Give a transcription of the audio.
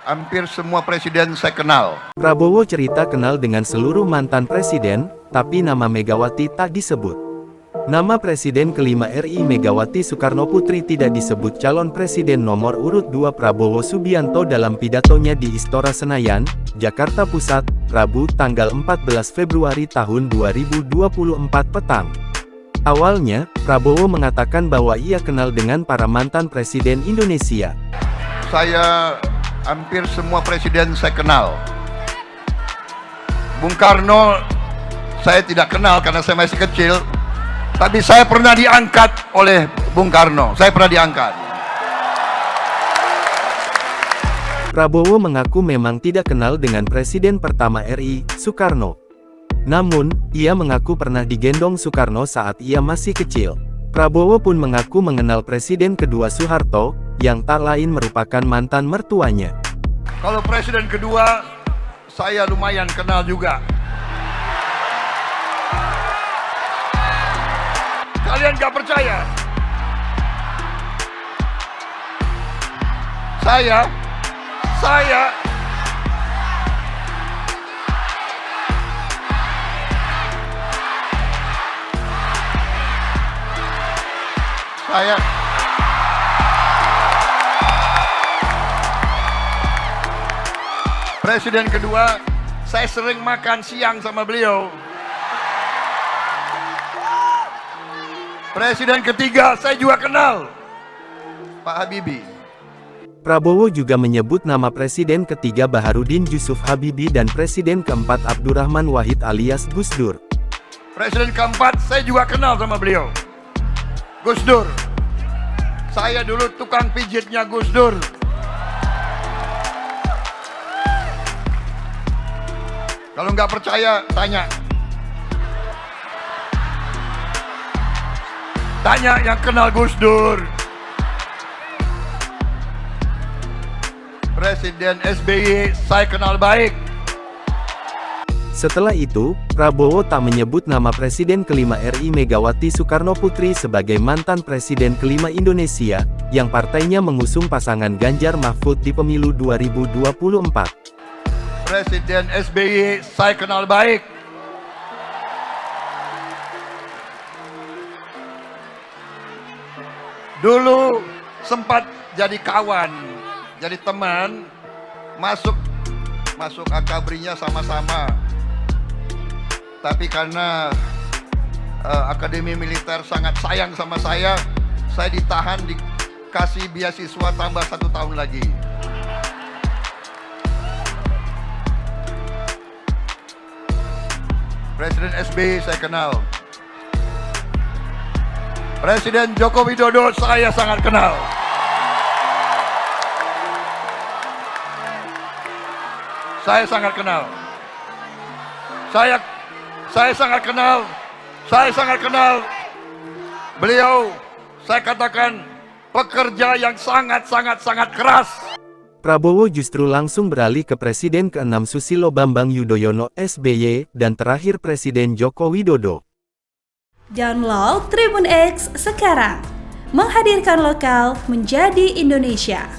hampir semua presiden saya kenal. Prabowo cerita kenal dengan seluruh mantan presiden, tapi nama Megawati tak disebut. Nama Presiden kelima RI Megawati Soekarno Putri tidak disebut. Calon Presiden nomor urut 2 Prabowo Subianto dalam pidatonya di Istora Senayan, Jakarta Pusat, Rabu tanggal 14 Februari tahun 2024 petang. Awalnya, Prabowo mengatakan bahwa ia kenal dengan para mantan presiden Indonesia. Saya hampir semua presiden saya kenal. Bung Karno saya tidak kenal karena saya masih kecil. Tapi saya pernah diangkat oleh Bung Karno. Saya pernah diangkat. Prabowo mengaku memang tidak kenal dengan Presiden pertama RI, Soekarno. Namun, ia mengaku pernah digendong Soekarno saat ia masih kecil. Prabowo pun mengaku mengenal Presiden kedua Soeharto, yang tak lain merupakan mantan mertuanya. Kalau presiden kedua, saya lumayan kenal juga. Kalian gak percaya? Saya presiden kedua, saya sering makan siang sama beliau. Presiden ketiga, saya juga kenal, Pak Habibie. Prabowo juga menyebut nama Presiden ketiga Baharudin Yusuf Habibie dan Presiden keempat Abdurrahman Wahid alias Gus Dur. Presiden keempat, saya juga kenal sama beliau, Gus Dur. Saya dulu tukang pijitnya Gus Dur. Kalau nggak percaya, tanya. Tanya yang kenal Gus Dur. Presiden SBY saya kenal baik. Setelah itu, Prabowo tak menyebut nama Presiden kelima RI Megawati Soekarno Putri sebagai mantan Presiden kelima Indonesia, yang partainya mengusung pasangan Ganjar Mahfud di pemilu 2024. Presiden SBY saya kenal baik. Dulu sempat jadi kawan, jadi teman, masuk akabrinya sama-sama. Tapi karena Akademi Militer sangat sayang sama saya ditahan, dikasih beasiswa tambah 1 tahun lagi. Presiden SBY saya kenal. Presiden Joko Widodo saya sangat kenal. Saya sangat kenal. Saya sangat kenal. Saya sangat kenal. Beliau, saya katakan, pekerja yang sangat keras. Prabowo justru langsung beralih ke Presiden ke-6 Susilo Bambang Yudhoyono (SBY) dan terakhir Presiden Joko Widodo. Download Tribun X sekarang, menghadirkan lokal menjadi Indonesia.